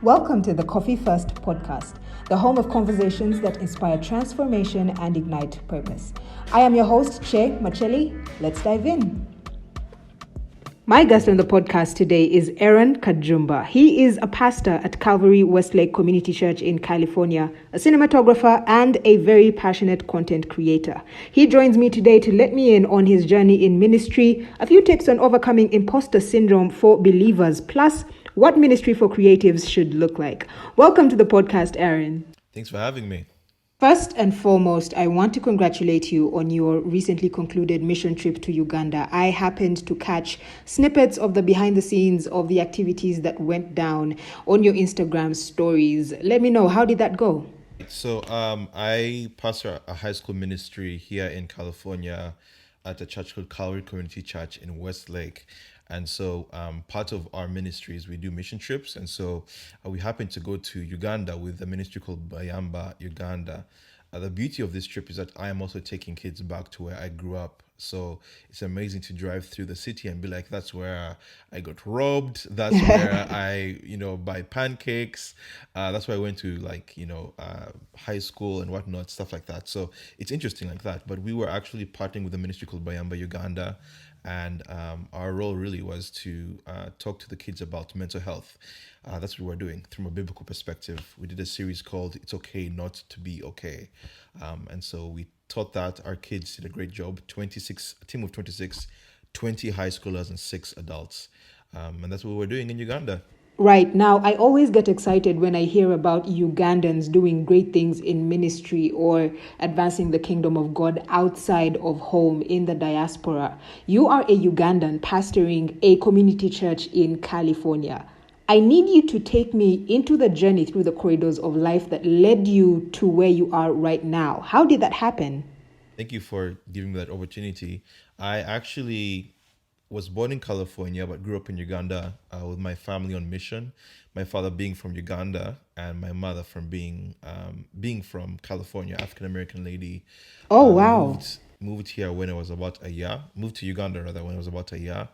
Welcome to the Coffee First podcast, the home of conversations that inspire transformation and ignite purpose. I am your host, Che Macheli. Let's dive in. My guest on the podcast today is Aaron Kajumba. He is a pastor at Calvary, Westlake Community Church in California, a cinematographer, and a very passionate content creator. He joins me today to let me in on his journey in ministry, a few tips on overcoming imposter syndrome for believers, plus what ministry for creatives should look like. Welcome to the podcast, Aaron. Thanks for having me. First and foremost, I want to congratulate you on your recently concluded mission trip to Uganda. I happened to catch snippets of the behind the scenes of the activities that went down on your Instagram stories. Let me know, how did that go? So I pastor a high school ministry here in California at a church called Calvary Community Church in Westlake. And so part of our ministry is we do mission trips. And so we happened to go to Uganda with a ministry called Bayamba, Uganda. The beauty of this trip is that I am also taking kids back to where I grew up. So it's amazing to drive through the city and be like, that's where I got robbed. That's where I, buy pancakes. That's where I went to high school and whatnot, stuff like that. So it's interesting like that. But we were actually partnering with a ministry called Bayamba, Uganda. And our role really was to talk to the kids about mental health. That's what we're doing from a biblical perspective. We did a series called It's Okay Not to Be Okay. And so we taught that. Our kids did a great job. A team of 26, 20 high schoolers and 6 adults. And that's what we're doing in Uganda. Right. Now, I always get excited when I hear about Ugandans doing great things in ministry or advancing the kingdom of God outside of home in the diaspora. You are a Ugandan pastoring a community church in California. I need you to take me into the journey through the corridors of life that led you to where you are right now. How did that happen? Thank you for giving me that opportunity. I actually was born in California, but grew up in Uganda with my family on mission. My father being from Uganda and my mother from being from California, African American lady. Oh, wow. Moved here when I was about a year. Moved to Uganda rather when I was about a year,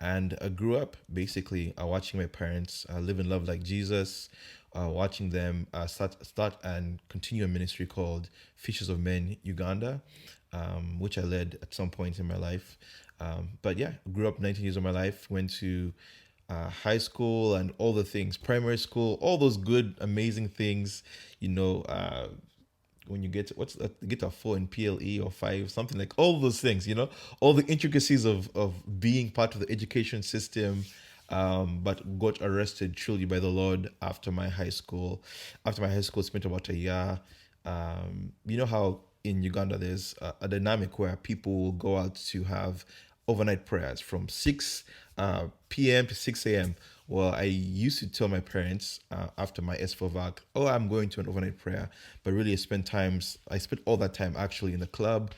and I grew up basically watching my parents live and love like Jesus. Watching them start and continue a ministry called Fishers of Men Uganda, which I led at some point in my life. But yeah, grew up 19 years of my life, went to high school and all the things, primary school, all those good, amazing things, when you get a 4 in PLE or 5, something like all those things, all the intricacies of being part of the education system, but got arrested truly by the Lord after my high school. After my high school, spent about a year. You know how in Uganda there's a dynamic where people will go out to have overnight prayers from 6 p.m. to 6 a.m. Well, I used to tell my parents after my S4VAC, I'm going to an overnight prayer. But really I spent all that time actually in the club,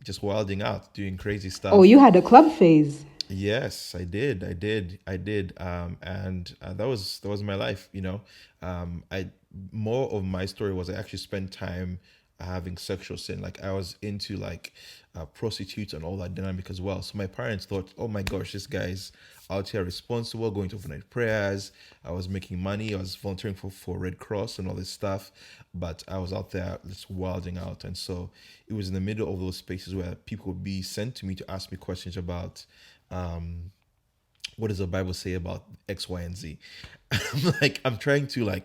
just wilding out, doing crazy stuff. Oh, you had a club phase. Yes, I did. And that was my life, more of my story was I actually spent time having sexual sin. Like I was into prostitutes and all that dynamic as well. So my parents thought, oh my gosh, this guy's out here responsible, going to overnight prayers. I was making money. I was volunteering for Red Cross and all this stuff, but I was out there just wilding out. And so it was in the middle of those spaces where people would be sent to me to ask me questions about what does the Bible say about X, Y, and Z. I'm trying to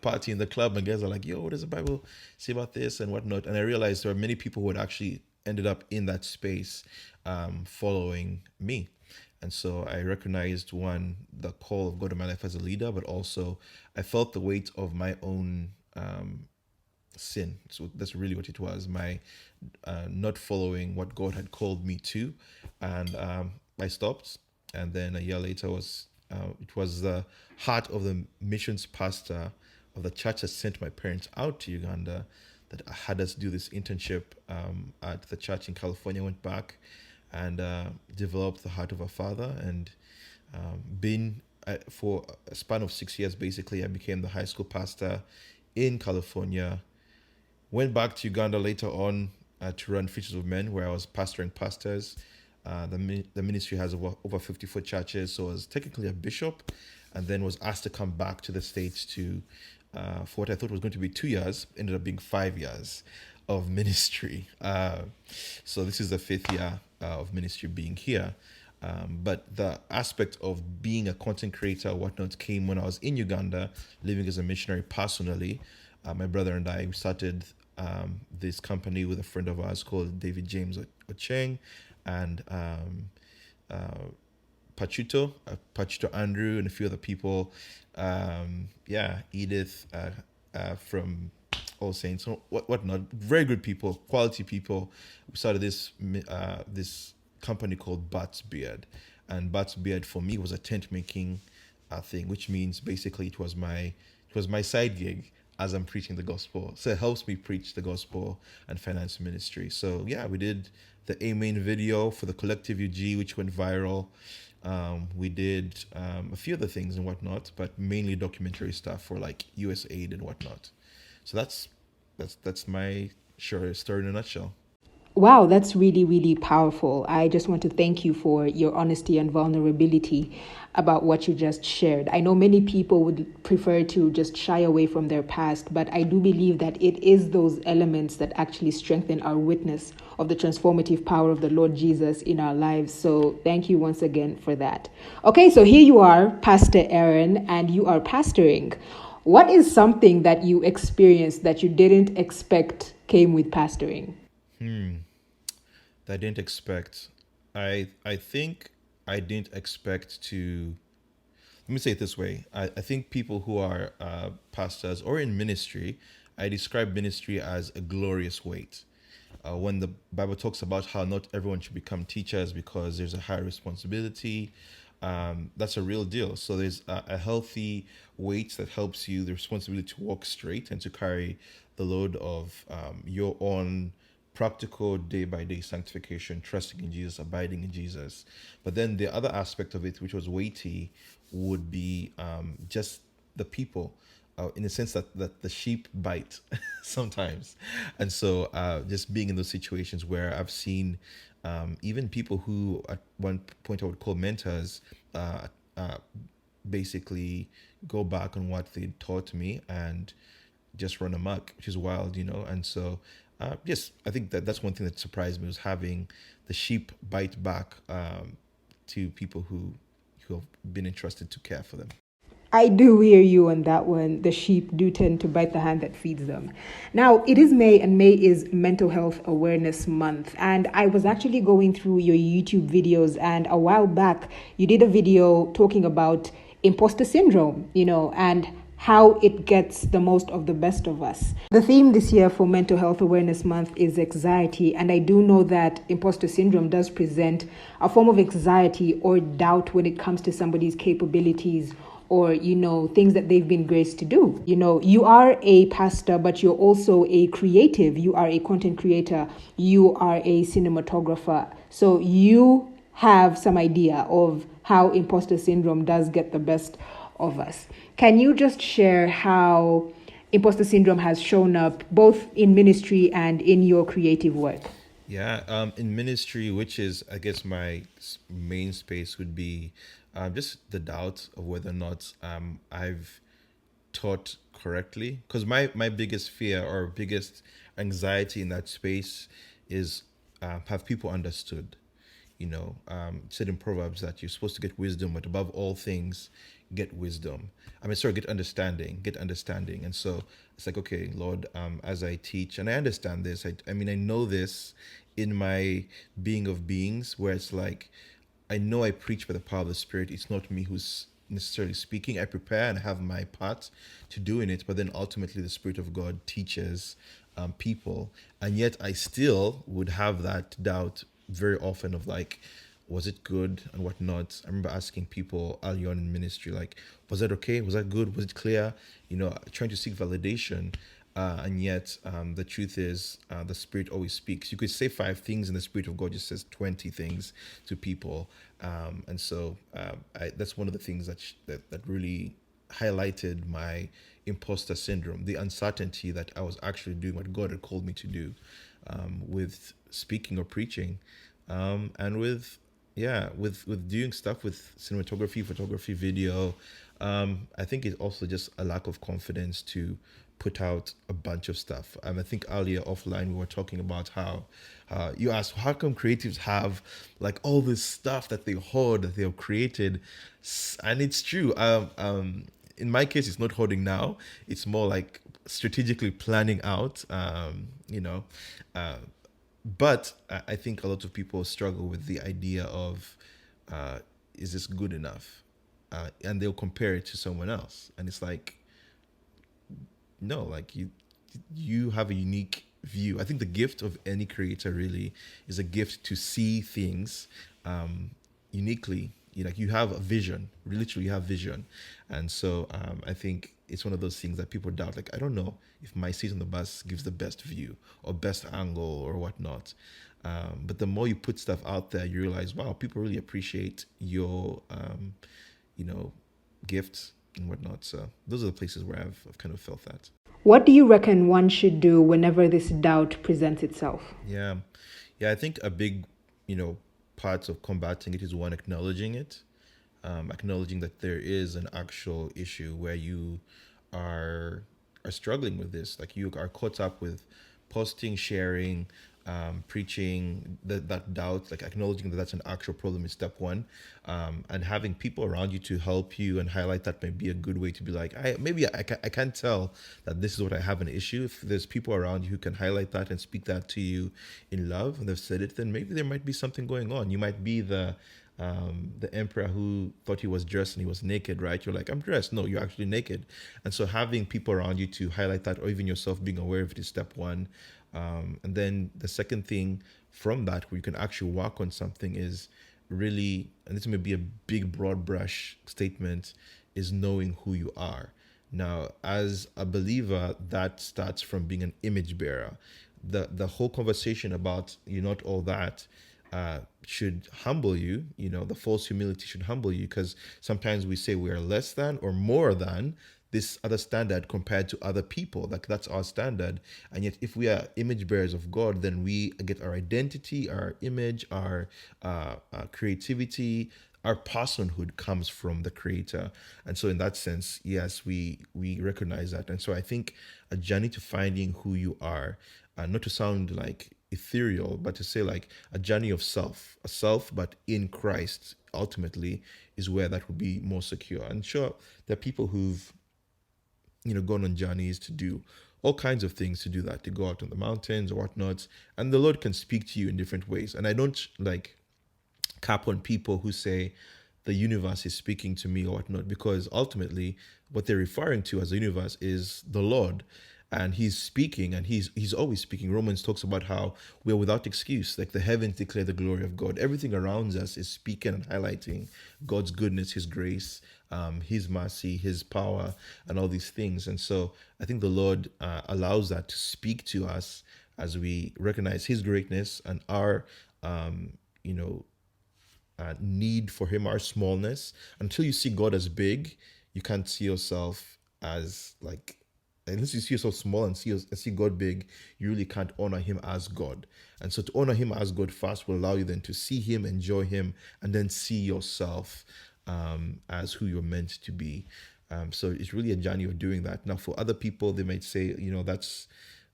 party in the club, and guys are like, yo, what does the Bible say about this and whatnot? And I realized there are many people who had actually ended up in that space following me. And so I recognized, one, the call of God in my life as a leader, but also I felt the weight of my own sin. So that's really what it was, my not following what God had called me to. And I stopped. And then a year later it was the heart of the missions pastor of the church that sent my parents out to Uganda that had us do this internship at the church in California. Went back and developed the heart of a father, and for a span of 6 years, basically, I became the high school pastor in California. Went back to Uganda later on to run Fishers of Men, where I was pastoring pastors. The ministry has over 54 churches, so I was technically a bishop. and then was asked to come back to the States to for what I thought was going to be 2 years, ended up being 5 years of ministry. So this is the fifth year of ministry being here. But the aspect of being a content creator, whatnot, came when I was in Uganda, living as a missionary personally. My brother and I started this company with a friend of ours called David James Ocheng and Pachuto Andrew, and a few other people. Edith from All Saints, so whatnot. Very good people, quality people. We started this company called Bat's Beard, and Bat's Beard for me was a tent making thing, which means basically it was my side gig as I'm preaching the gospel. So it helps me preach the gospel and finance ministry. So yeah, we did the Amen video for the Collective UG, which went viral. We did a few other things and whatnot, but mainly documentary stuff for like USAID and whatnot. So that's my short story in a nutshell. Wow, that's really, really powerful. I just want to thank you for your honesty and vulnerability about what you just shared. I know many people would prefer to just shy away from their past, but I do believe that it is those elements that actually strengthen our witness of the transformative power of the Lord Jesus in our lives. So thank you once again for that. Okay, so here you are, Pastor Aaron, and you are pastoring. What is something that you experienced that you didn't expect came with pastoring? That I didn't expect. I think I didn't expect to. Let me say it this way. I think people who are pastors or in ministry, I describe ministry as a glorious weight. When the Bible talks about how not everyone should become teachers because there's a high responsibility, that's a real deal. So there's a healthy weight that helps you, the responsibility to walk straight and to carry the load of your own practical day by day sanctification, trusting in Jesus, abiding in Jesus. But then the other aspect of it, which was weighty, would be just the people. In the sense that the sheep bite sometimes. And so just being in those situations where I've seen even people who at one point I would call mentors uh, basically go back on what they taught me and just run amok, which is wild. And so, yes, I think that's one thing that surprised me was having the sheep bite back to people who have been entrusted to care for them. I do hear you on that one. The sheep do tend to bite the hand that feeds them. Now, it is May, and May is Mental Health Awareness Month. And I was actually going through your YouTube videos, and a while back, you did a video talking about imposter syndrome, and how it gets the most of the best of us. The theme this year for Mental Health Awareness Month is anxiety, and I do know that imposter syndrome does present a form of anxiety or doubt when it comes to somebody's capabilities or things that they've been graced to do. You are a pastor, but you're also a creative. You are a content creator. You are a cinematographer. So you have some idea of how imposter syndrome does get the best of us. Can you just share how imposter syndrome has shown up both in ministry and in your creative work? Yeah, in ministry, which is, I guess, my main space, would be just the doubt of whether or not I've taught correctly. Because my biggest fear or biggest anxiety in that space is have people understood. It said in Proverbs that you're supposed to get wisdom, but above all things, get wisdom. Get understanding, And so it's like, okay, Lord, as I teach, and I understand this, I know this in my being of beings, where it's like, I know I preach by the power of the Spirit. It's not me who's necessarily speaking. I prepare and have my part to do in it, but then ultimately the Spirit of God teaches people. And yet I still would have that doubt very often of like, was it good and whatnot? I remember asking people early on in ministry, like, was that okay? Was that good? Was it clear? Trying to seek validation. And yet, the truth is, the Spirit always speaks. You could say 5 things, and the Spirit of God just says 20 things to people. And so, that's one of the things that really highlighted my imposter syndrome, the uncertainty that I was actually doing what God had called me to do, with speaking or preaching, and with doing stuff with cinematography, photography, video, I think it's also just a lack of confidence to put out a bunch of stuff. I think earlier offline we were talking about how you asked how come creatives have like all this stuff that they hoard that they've created, and it's true. In my case, it's not hoarding now; it's more like strategically planning out. Uh, but I think a lot of people struggle with the idea of is this good enough? And they'll compare it to someone else, and it's like no, like you have a unique view. I think the gift of any creator really is a gift to see things uniquely. Like you have a vision, literally you have vision, and so I think it's one of those things that people doubt. Like I don't know if my seat on the bus gives the best view or best angle or whatnot. But the more you put stuff out there, you realize, wow, people really appreciate your, you know, gifts and whatnot. So those are the places where I've kind of felt that. What do you reckon one should do whenever this doubt presents itself? Yeah. Yeah. I think a big, part of combating it is one, acknowledging it, acknowledging that there is an actual issue where you are are struggling with this. Like you are caught up with posting, sharing, preaching that doubt, like acknowledging that that's an actual problem is step one, and having people around you to help you and highlight that may be a good way to be like, I can't tell that this is what I have an issue. If there's people around you who can highlight that and speak that to you in love and they've said it, then maybe there might be something going on. You might be the emperor who thought he was dressed and he was naked, right? You're like, I'm dressed. No, you're actually naked. And so having people around you to highlight that, or even yourself being aware of it, is step one. And then the second thing from that, where you can actually work on something, is really, and this may be a big broad brush statement, is knowing who you are. Now, as a believer, that starts from being an image bearer. The whole conversation about you're not all that should humble you. The false humility should humble you, because sometimes we say we are less than or more than this other standard compared to other people. Like that's our standard. And yet if we are image bearers of God, then we get our identity, our image, our creativity, our personhood comes from the creator. And so in that sense, yes, we recognize that. And so I think a journey to finding who you are, not to sound like ethereal, but to say like a journey of a self, but in Christ ultimately, is where that would be more secure. And sure, there are people who've gone on journeys to do all kinds of things to do that, to go out on the mountains or whatnot, and the Lord can speak to you in different ways. And I don't like cap on people who say the universe is speaking to me or whatnot, because ultimately what they're referring to as the universe is the Lord. And he's speaking, and he's always speaking. Romans talks about how we're without excuse. Like the heavens declare the glory of God. Everything around us is speaking and highlighting God's goodness, his grace, his mercy, his power, and all these things. And so I think the Lord allows that to speak to us as we recognize his greatness and our need for him, our smallness. Until you see God as big, you can't see yourself as like, unless you see yourself small and see God big, you really can't honor him as God. And so to honor him as God first will allow you then to see him, enjoy him, and then see yourself as who you're meant to be. So it's really a journey of doing that. Now, for other people, they might say,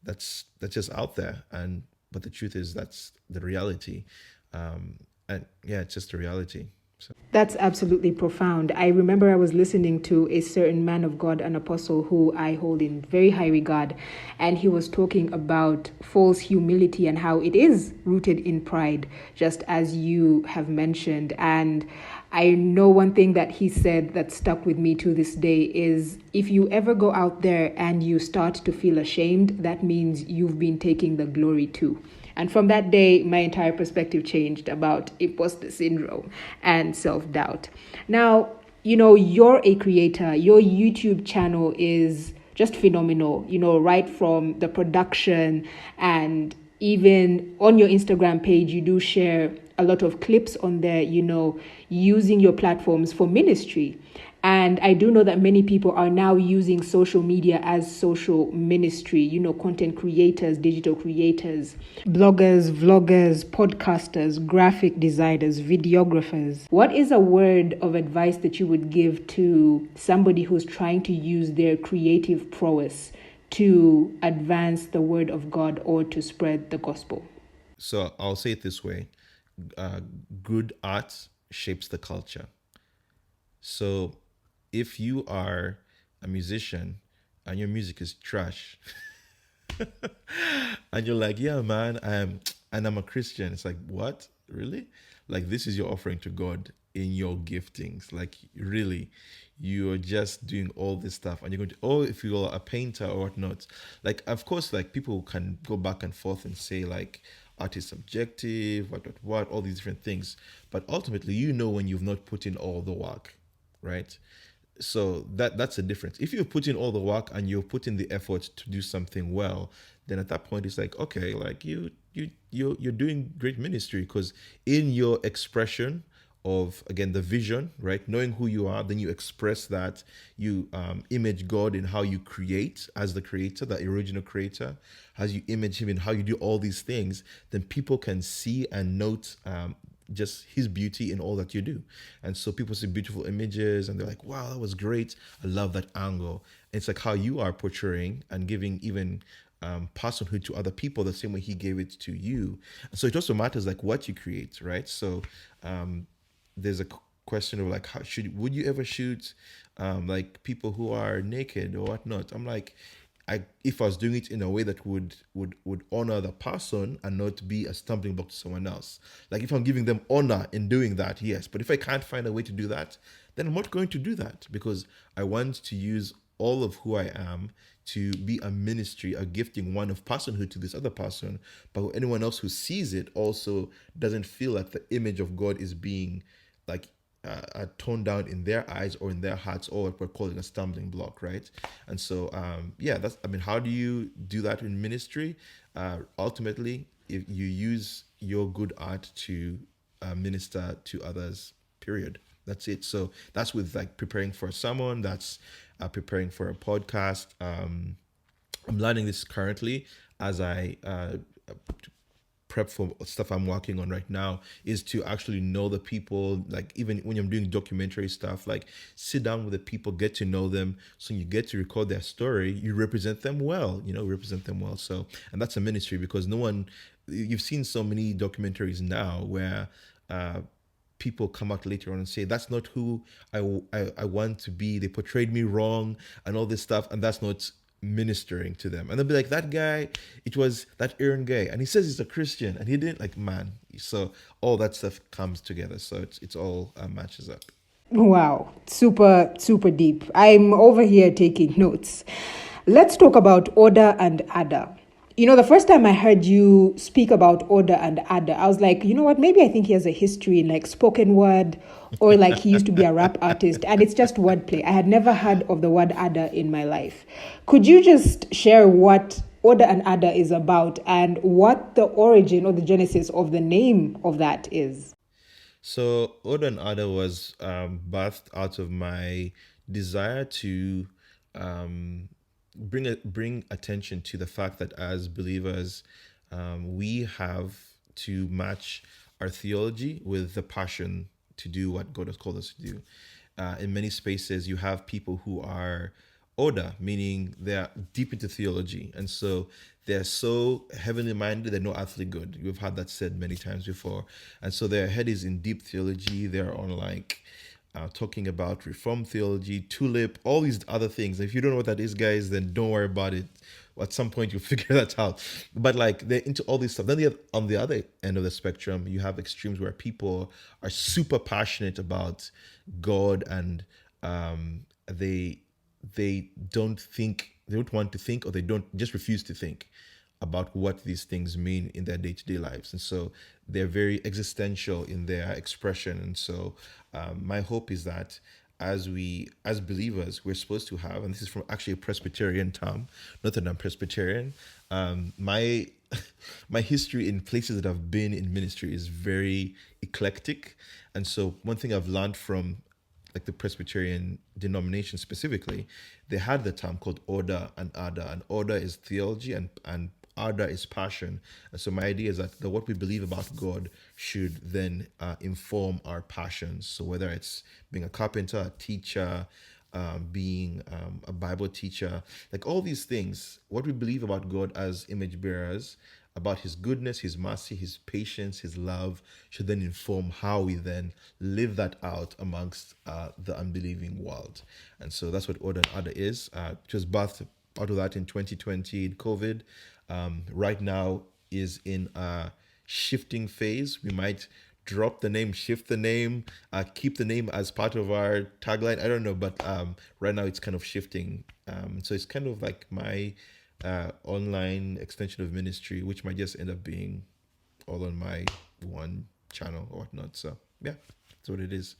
that's just out there, but the truth is that's the reality. And yeah, it's just a reality. So. That's absolutely profound. I remember I was listening to a certain man of God, an apostle who I hold in very high regard, and he was talking about false humility and how it is rooted in pride, just as you have mentioned. And I know one thing that he said that stuck with me to this day is, if you ever go out there and you start to feel ashamed, that means you've been taking the glory too. And from that day, my entire perspective changed about imposter syndrome and self-doubt. Now, you're a creator. Your YouTube channel is just phenomenal, right from the production, and even on your Instagram page, you do share a lot of clips on there, using your platforms for ministry. And I do know that many people are now using social media as social ministry, content creators, digital creators, bloggers, vloggers, podcasters, graphic designers, videographers. What is a word of advice that you would give to somebody who's trying to use their creative prowess to advance the word of God or to spread the gospel? So I'll say it this way: uh, good art shapes the culture. So if you are a musician and your music is trash, and you're like, yeah, man, I'm a Christian. It's like, what? Really? Like, this is your offering to God in your giftings. Like, really, you're just doing all this stuff, and you're going to, oh, if you're a painter or whatnot. Like, of course, like people can go back and forth and say like art is subjective, what, all these different things. But ultimately, when you've not put in all the work, right? So that's a difference. If you've put in all the work and you've put in the effort to do something well, then at that point it's like, okay, like you're doing great ministry, because in your expression of, again, the vision, right, knowing who you are, then you express that, you image God in how you create as the creator, the original creator, as you image him in how you do all these things, then people can see and note just his beauty in all that you do. And so people see beautiful images and they're like, wow, that was great, I love that angle. And it's like how you are portraying and giving even personhood to other people the same way he gave it to you. So it also matters like what you create, right? So there's a question of like, would you ever shoot like people who are naked or whatnot? I'm like, if I was doing it in a way that would honor the person and not be a stumbling block to someone else. Like if I'm giving them honor in doing that, yes. But if I can't find a way to do that, then I'm not going to do that, because I want to use all of who I am to be a ministry, a gifting, one of personhood to this other person. But anyone else who sees it also doesn't feel like the image of God is being like toned down in their eyes or in their hearts, or what we're calling a stumbling block, right? And so, yeah, how do you do that in ministry? Ultimately, if you use your good art to minister to others, period. That's it. So that's with like preparing for a sermon, that's preparing for a podcast. I'm learning this currently as I prep for stuff I'm working on right now, is to actually know the people. Like even when I'm doing documentary stuff, like sit down with the people, get to know them, so you get to record their story, you represent them well, represent them well. So, and that's a ministry, because no one, you've seen so many documentaries now where people come out later on and say that's not who I want to be, they portrayed me wrong and all this stuff, and that's not ministering to them. And they'll be like, that guy, it was that Aaron guy, and he says he's a Christian and he didn't, like, man. So all that stuff comes together, so it's all matches up. Wow, super, super deep. I'm over here taking notes. Let's talk about Order and Ardor. The first time I heard you speak about Order and Ardor, I was like, you know what, maybe I think he has a history in like spoken word, or like he used to be a rap artist, and it's just wordplay. I had never heard of the word Ardor in my life. Could you just share what Order and Ardor is about and what the origin or the genesis of the name of that is? So Order and Ardor was birthed out of my desire to bring attention to the fact that as believers, we have to match our theology with the passion to do what God has called us to do. In many spaces, you have people who are order, meaning they're deep into theology, and so they're so heavenly minded, they're no earthly good. We've had that said many times before, and so their head is in deep theology. They're on like talking about Reformed theology, tulip, all these other things. If you don't know what that is, guys, then don't worry about it. At some point, you'll figure that out. But like they're into all this stuff. Then on the other end of the spectrum, you have extremes where people are super passionate about God, and they they don't want to think, or they don't just refuse to think about what these things mean in their day-to-day lives. And so they're very existential in their expression. And so my hope is that as believers, we're supposed to have, and this is from actually a Presbyterian term, not that I'm Presbyterian, my my history in places that I've been in ministry is very eclectic. And so one thing I've learned from like the Presbyterian denomination specifically, they had the term called order and ardor. And order is theology, and ardor is passion. And so my idea is that what we believe about God should then inform our passions. So whether it's being a carpenter, a teacher, being a Bible teacher, like all these things, what we believe about God as image bearers, about his goodness, his mercy, his patience, his love, should then inform how we then live that out amongst the unbelieving world. And so that's what Order and Ardor is. It was birthed out of that in 2020 in COVID. Right now is in a shifting phase. We might drop the name, shift the name, keep the name as part of our tagline. I don't know, but right now it's kind of shifting. So it's kind of like my online extension of ministry, which might just end up being all on my one channel or whatnot. So yeah, that's what it is.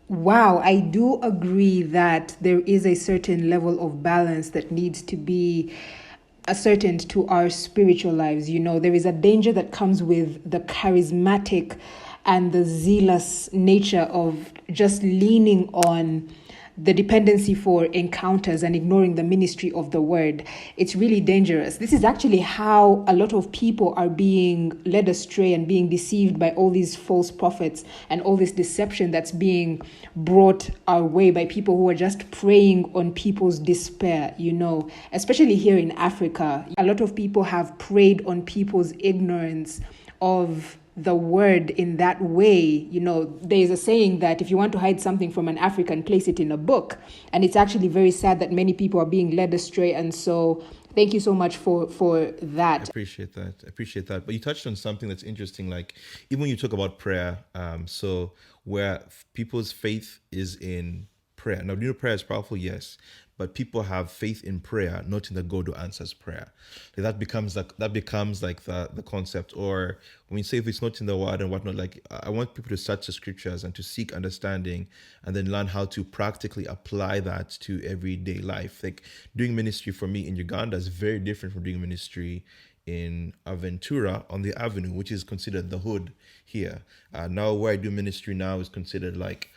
Wow, I do agree that there is a certain level of balance that needs to be ascertained to our spiritual lives. You know, there is a danger that comes with the charismatic and the zealous nature of just leaning on the dependency for encounters and ignoring the ministry of the word. It's really dangerous. This is actually how a lot of people are being led astray and being deceived by all these false prophets and all this deception that's being brought our way by people who are just preying on people's despair, you know, especially here in Africa. A lot of people have preyed on people's ignorance of the word in that way. You know, there's a saying that if you want to hide something from an African, place it in a book. And it's actually very sad that many people are being led astray. And so thank you so much for that. I appreciate that. But you touched on something that's interesting. Like even when you talk about prayer, so where people's faith is in prayer. Now, do you know prayer is powerful? Yes. But people have faith in prayer, not in the God who answers prayer. Like that becomes like the concept. Or when you say if it's not in the word and whatnot, like I want people to search the scriptures and to seek understanding and then learn how to practically apply that to everyday life. Like doing ministry for me in Uganda is very different from doing ministry in Aventura on the Avenue, which is considered the hood here. Now where I do ministry now is considered like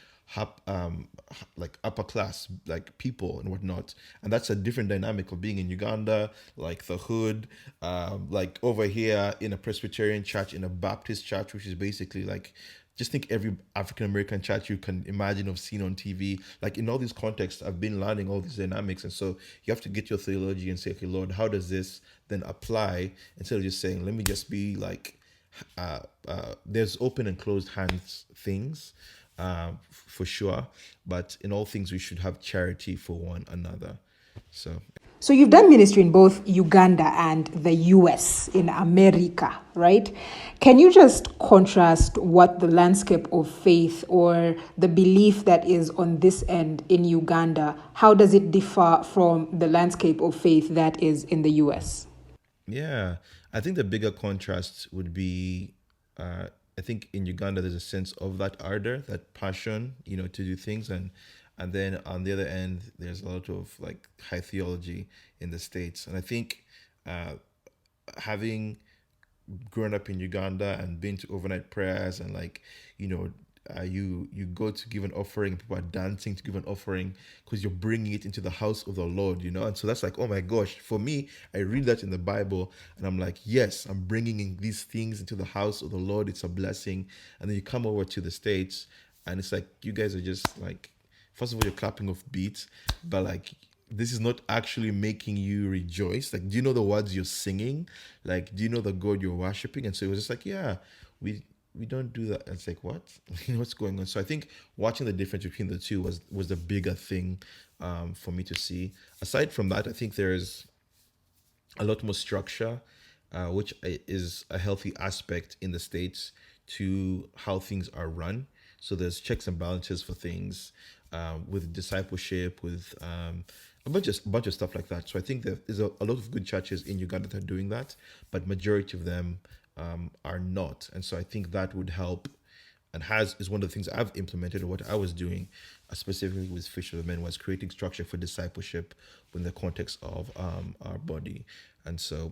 upper class, like people and whatnot, and that's a different dynamic of being in Uganda, like the hood, like over here in a Presbyterian church, in a Baptist church, which is basically like just think every African American church you can imagine of seen on TV. Like in all these contexts, I've been learning all these dynamics, and so you have to get your theology and say, okay, Lord, how does this then apply? Instead of just saying, let me just be like, there's open and closed hands things, for sure, but in all things we should have charity for one another. So you've done ministry in both Uganda and the US, in America, right? Can you just contrast what the landscape of faith or the belief that is on this end in Uganda, how does it differ from the landscape of faith that is in the US? yeah, I think the bigger contrast would be, I think in Uganda there's a sense of that ardor, that passion, to do things, and then on the other end there's a lot of like high theology in the States. And I think uh, having grown up in Uganda and been to overnight prayers and like, you go to give an offering, people are dancing to give an offering because you're bringing it into the house of the Lord, and so that's like, oh my gosh, for me, I read that in the Bible and I'm like, yes, I'm bringing in these things into the house of the Lord, it's a blessing. And then you come over to the States and it's like, you guys are just like, first of all, you're clapping off beats, but like, this is not actually making you rejoice. Like, do you know the words you're singing? Like, do you know the God you're worshiping? And so it was just like, yeah, we don't do that. And it's like, what? What's going on? So I think watching the difference between the two was the bigger thing, for me to see. Aside from that, I think there's a lot more structure, which is a healthy aspect in the States to how things are run. So there's checks and balances for things, with discipleship, with a bunch of stuff like that. So I think that there's a lot of good churches in Uganda that are doing that, but majority of them are not. And so I think that would help, and is one of the things I've implemented, or what I was doing, specifically with Fish of Men, was creating structure for discipleship within the context of our body. And so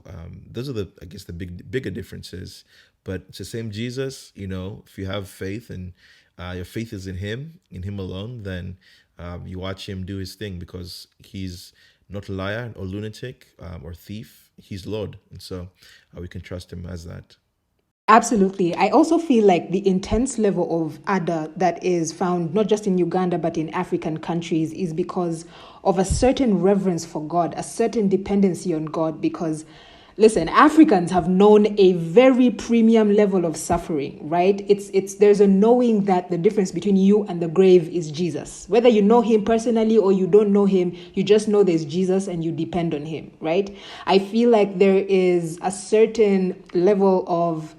those are I guess the bigger differences, but it's the same Jesus. If you have faith and your faith is in Him alone, then you watch Him do His thing because He's not a liar or lunatic or thief. He's Lord, and so we can trust Him as that. Absolutely. I also feel like the intense level of Ada that is found not just in Uganda but in African countries is because of a certain reverence for God, a certain dependency on God. Because, listen, Africans have known a very premium level of suffering, right? It's there's a knowing that the difference between you and the grave is Jesus. Whether you know Him personally or you don't know Him, you just know there's Jesus and you depend on Him, right? I feel like there is a certain level of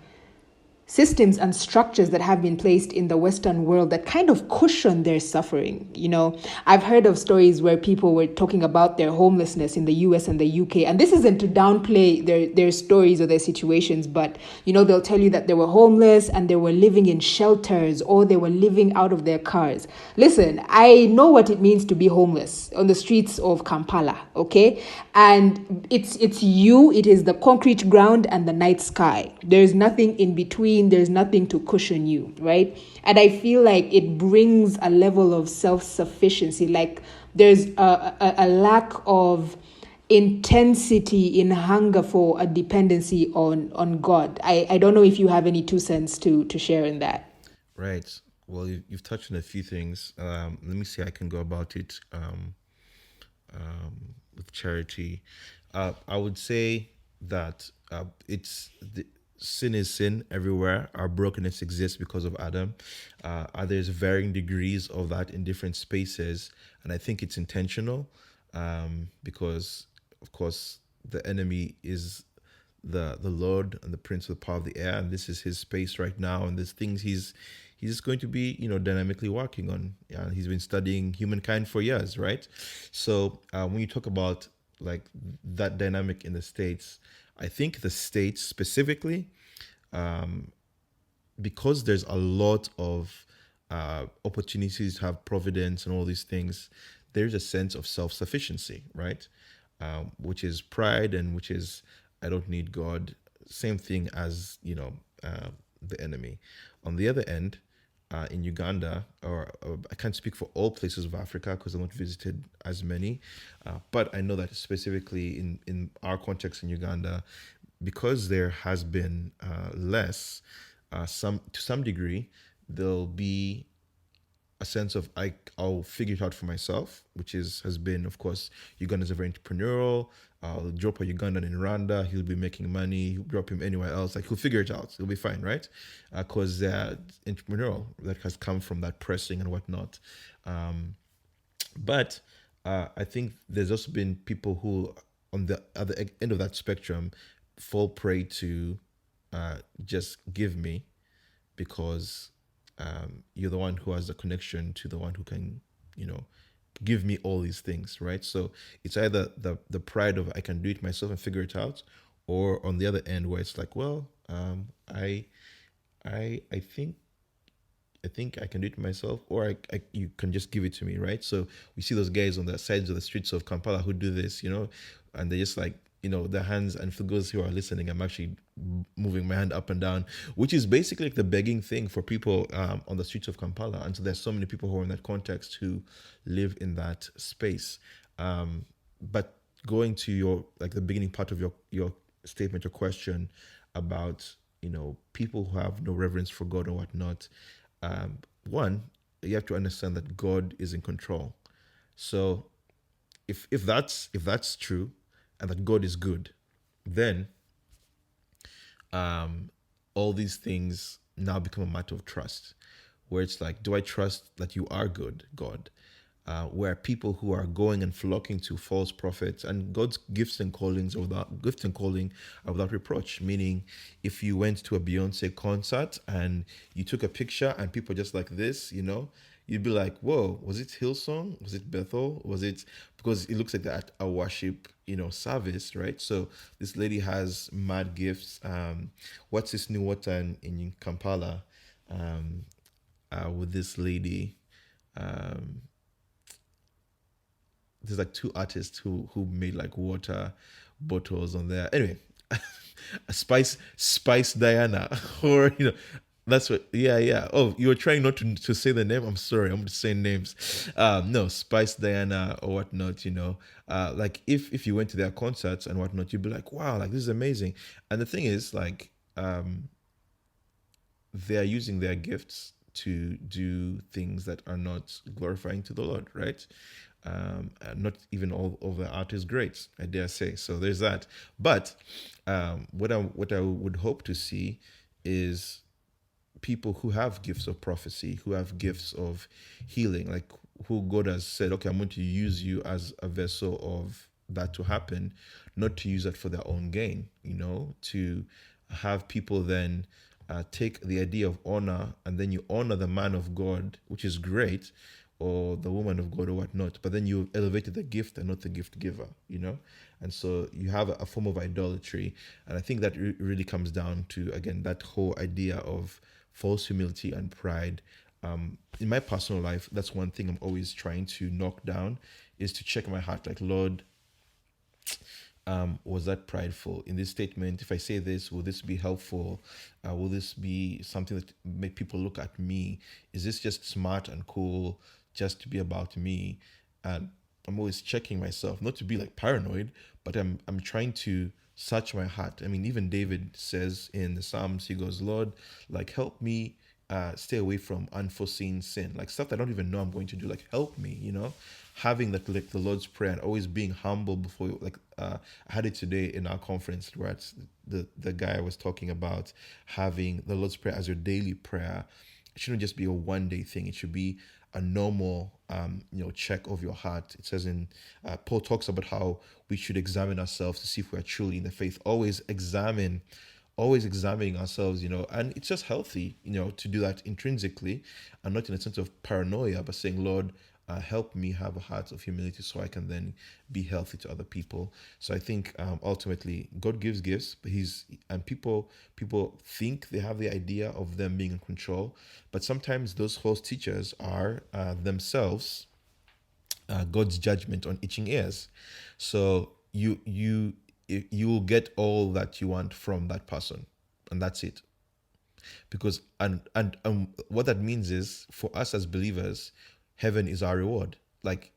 systems and structures that have been placed in the Western world that kind of cushion their suffering. You know, I've heard of stories where people were talking about their homelessness in the US and the UK. And this isn't to downplay their stories or their situations, but, you know, they'll tell you that they were homeless and they were living in shelters or they were living out of their cars. Listen, I know what it means to be homeless on the streets of Kampala, okay? And it is the concrete ground and the night sky. There's nothing in between. There's nothing to cushion you, right? And I feel like it brings a level of self-sufficiency. Like there's a lack of intensity in hunger for a dependency on God. I don't know if you have any 2 cents to share in that. Right. Well, you've touched on a few things. Let me see how I can go about it with charity. I would say that sin is sin everywhere. Our brokenness exists because of Adam. There's varying degrees of that in different spaces, and I think it's intentional because, of course, the enemy is the Lord and the Prince of the power of the air, and this is his space right now, and there's things he's just going to be dynamically working on. Yeah, he's been studying humankind for years, right? So when you talk about like that dynamic in the States, I think the States specifically, because there's a lot of opportunities to have providence and all these things, there's a sense of self-sufficiency, right? Which is pride and which is, I don't need God. Same thing as, the enemy. On the other end, in Uganda, or I can't speak for all places of Africa because I've not visited as many, but I know that specifically in our context in Uganda, because there has been less, to some degree, there'll be a sense of I'll figure it out for myself, which has been, of course, Ugandans are very entrepreneurial. I'll drop a Ugandan in Rwanda, he'll be making money. Drop him anywhere else, like he'll figure it out. He'll be fine, right? Because they're entrepreneurial. That has come from that pressing and whatnot. But I think there's also been people who, on the other end of that spectrum, fall prey to just give me because you're the one who has the connection to the one who can, give me all these things, right? So it's either the pride of I can do it myself and figure it out, or on the other end where it's like, well, I think I can do it myself, or you can just give it to me, right? So we see those guys on the sides of the streets of Kampala who do this, and they're just like, their hands, and for those who are listening, I'm actually moving my hand up and down, which is basically like the begging thing for people on the streets of Kampala. And so there's so many people who are in that context who live in that space. But going to your, like the beginning part of your statement, your question about, people who have no reverence for God or whatnot, one, you have to understand that God is in control. So if that's true, and that God is good, then all these things now become a matter of trust, where it's like, do I trust that you are good, God? Where people who are going and flocking to false prophets, and God's gifts and callings are without reproach. Meaning, if you went to a Beyonce concert and you took a picture and people just like this, you'd be like, whoa, was it Hillsong? Was it Bethel? Was it, because it looks like that a worship, service, right? So this lady has mad gifts. What's this new water in Kampala with this lady? There's like two artists who made like water bottles on there. Anyway, a Spice Diana, or That's what. Yeah, yeah. Oh, you were trying not to say the name. I'm sorry. I'm just saying names. No, Spice Diana or whatnot. Like if you went to their concerts and whatnot, you'd be like, wow, like this is amazing. And the thing is, like, they are using their gifts to do things that are not glorifying to the Lord, right? And not even all of the art is great, I dare say. So there's that. But what I would hope to see is people who have gifts of prophecy, who have gifts of healing, like who God has said, okay, I'm going to use you as a vessel of that to happen, not to use that for their own gain, to have people then take the idea of honor and then you honor the man of God, which is great, or the woman of God or whatnot, but then you elevated the gift and not the gift giver. And so you have a form of idolatry. And I think that really comes down to, again, that whole idea of false humility and pride. In my personal life, that's one thing I'm always trying to knock down, is to check my heart, like, Lord, was that prideful in this statement? If I say this, will this be helpful? Will this be something that make people look at me? Is this just smart and cool just to be about me? And I'm always checking myself, not to be like paranoid, but I'm trying to search my heart. I mean, even David says in the Psalms, he goes, Lord, like, help me stay away from unforeseen sin, like stuff that I don't even know I'm going to do. Like, help me, having that, like, the Lord's prayer and always being humble before you. Like, I had it today in our conference where the guy was talking about having the Lord's prayer as your daily prayer. It shouldn't just be a one day thing. It should be a normal check of your heart. It says in Paul talks about how we should examine ourselves to see if we are truly in the faith. Always examining ourselves, and it's just healthy, to do that intrinsically and not in a sense of paranoia, but saying, Lord, help me have a heart of humility so I can then be healthy to other people. So I think ultimately God gives gifts, but people think they have the idea of them being in control, but sometimes those false teachers are themselves God's judgment on itching ears. So you will get all that you want from that person, and that's it. Because and what that means is, for us as believers, heaven is our reward. Like,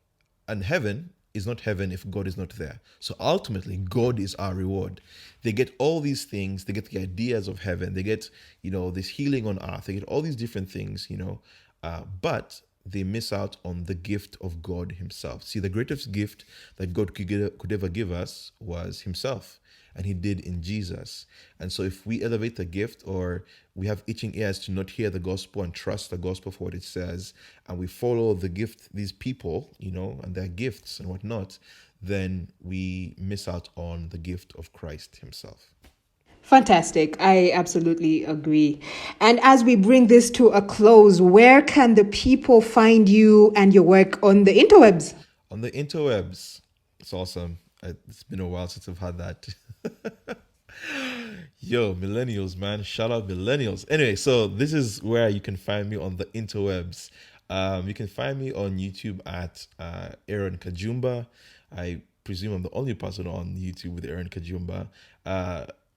and heaven is not heaven if God is not there. So ultimately, God is our reward. They get all these things. They get the ideas of heaven. They get, this healing on earth. They get all these different things. But they miss out on the gift of God Himself. See, the greatest gift that God could ever give us was Himself, and He did in Jesus. And so, if we elevate the gift, or we have itching ears to not hear the gospel and trust the gospel for what it says, and we follow the gift, these people, and their gifts and whatnot, then we miss out on the gift of Christ Himself. Fantastic. I absolutely agree. And as we bring this to a close, where can the people find you and your work on the interwebs? On the interwebs, it's awesome. It's been a while since I've had that. Yo, millennials, man. Shout out millennials. Anyway, so this is where you can find me on the interwebs. You can find me on YouTube at Aaron Kajumba. I presume I'm the only person on YouTube with Aaron Kajumba.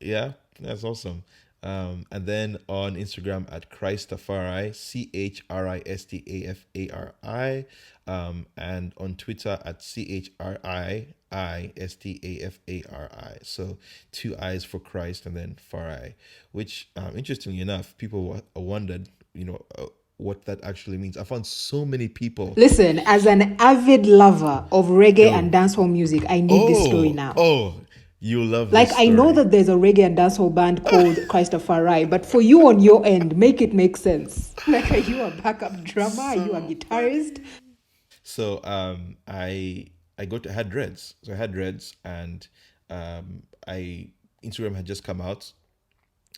Yeah, that's awesome. And then on Instagram at Christafari, CHRISTAFARI, and on Twitter at CHRIISTAFARI. So two eyes for Christ and then Farai, which, interestingly enough, people wondered, what that actually means. I found so many people. Listen, as an avid lover of reggae and Yo, dancehall music, I need this story now. you love Like, this I know story. that there's a reggae and dancehall band called Christopher, but for you on your end, make it make sense. Like, are you a backup drummer? Are you a So guitarist? funny. So I had dreads. So I had dreads, and I Instagram had just come out.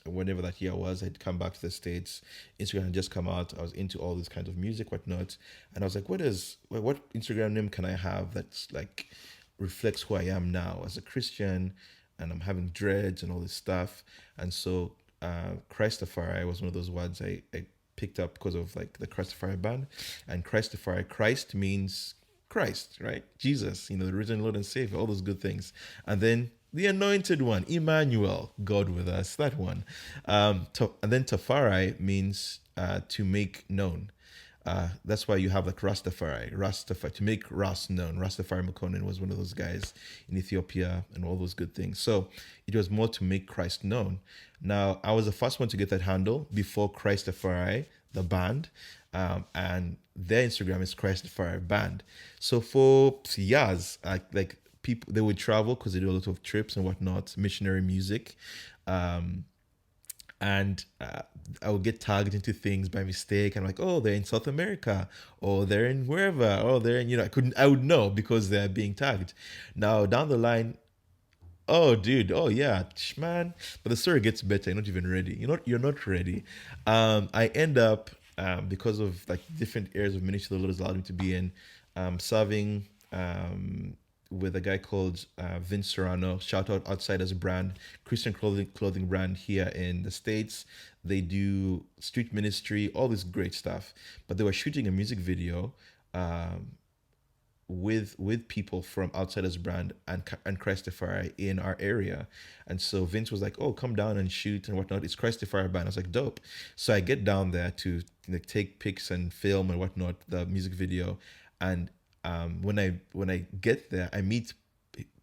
Whenever that year was, I'd come back to the States. Instagram had just come out. I was into all this kind of music, whatnot, and I was like, what Instagram name can I have that's like reflects who I am now as a Christian, and I'm having dreads and all this stuff. And so Christafari was one of those words I picked up because of like the Christafari band. And Christafari, Christ means Christ, right? Jesus, the risen Lord and Savior, all those good things. And then the anointed one, Emmanuel, God with us, that one. And then Tafari means to make known. That's why you have like Rastafari, to make Ras known. Rastafari Makonnen was one of those guys in Ethiopia and all those good things. So it was more to make Christ known. Now, I was the first one to get that handle before Christafari, the band, and their Instagram is Christafari Band. So for years, like people, they would travel because they do a lot of trips and whatnot, missionary music. And I would get tagged into things by mistake. I'm like, oh, they're in South America, or they're in wherever, or they're in, I would know because they're being tagged. Now down the line, oh, dude, oh yeah, man. But the story gets better. You're not even ready. You're not ready. I end up because of like different areas of ministry the Lord has allowed me to be in, serving with a guy called Vince Serrano. Shout out Outsiders brand, Christian clothing brand here in the States. They do street ministry, all this great stuff. But they were shooting a music video with people from Outsiders brand and Christafari in our area. And so Vince was like, oh, come down and shoot and whatnot. It's Christafari band. I was like, dope. So I get down there to like take pics and film and whatnot, the music video. And when I get there, I meet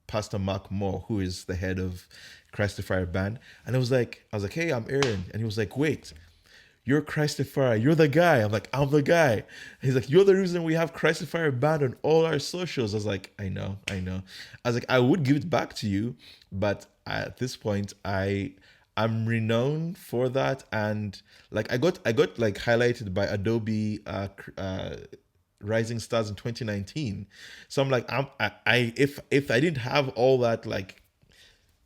Pastor Mark Moore, who is the head of Christafari band. And I was like, hey, I'm Aaron. And he was like, wait, you're Christafari, you're the guy. I'm like, I'm the guy. He's like, you're the reason we have Christafari band on all our socials. I was like, I know. I was like, I would give it back to you, but at this point, I'm renowned for that. And like I got like highlighted by Adobe Rising Stars in 2019. So I'm like, if I didn't have all that like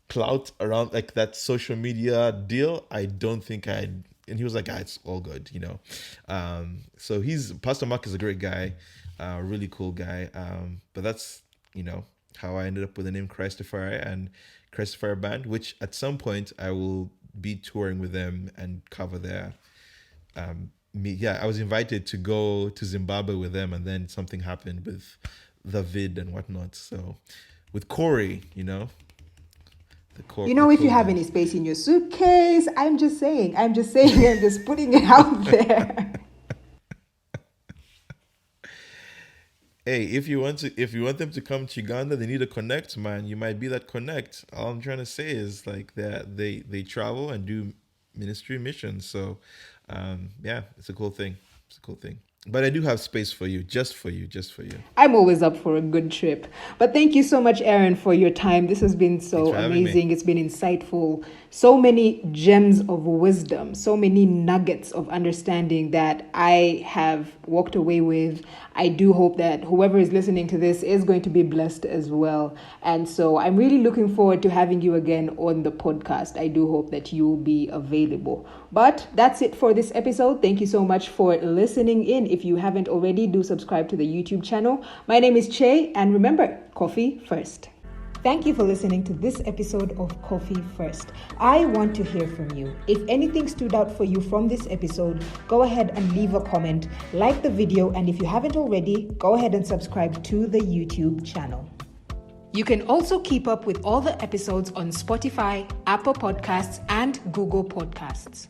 clout around like that social media deal, I don't think I'd. And he was like, it's all good, So Pastor Mark is a great guy, really cool guy. But that's how I ended up with the name Christafari and Christafari Band, which at some point I will be touring with them and cover their I was invited to go to Zimbabwe with them, and then something happened with the vid and whatnot. So with Corey, if you have any space in your suitcase, I'm just saying, I'm just putting it out there. Hey, if you want them to come to Uganda, they need to connect, man. You might be that connect. All I'm trying to say is like that they travel and do ministry missions. So it's a cool thing. But I do have space for you, just for you. I'm always up for a good trip. But thank you so much, Aaron, for your time. This has been so amazing. It's been insightful. So many gems of wisdom, so many nuggets of understanding that I have walked away with. I do hope that whoever is listening to this is going to be blessed as well. And so I'm really looking forward to having you again on the podcast. I do hope that you'll be available. But that's it for this episode. Thank you so much for listening in. If you haven't already, do subscribe to the YouTube channel. My name is Che, and remember, coffee first. Thank you for listening to this episode of Coffee First. I want to hear from you. If anything stood out for you from this episode, go ahead and leave a comment, like the video, and if you haven't already, go ahead and subscribe to the YouTube channel. You can also keep up with all the episodes on Spotify, Apple Podcasts, and Google Podcasts.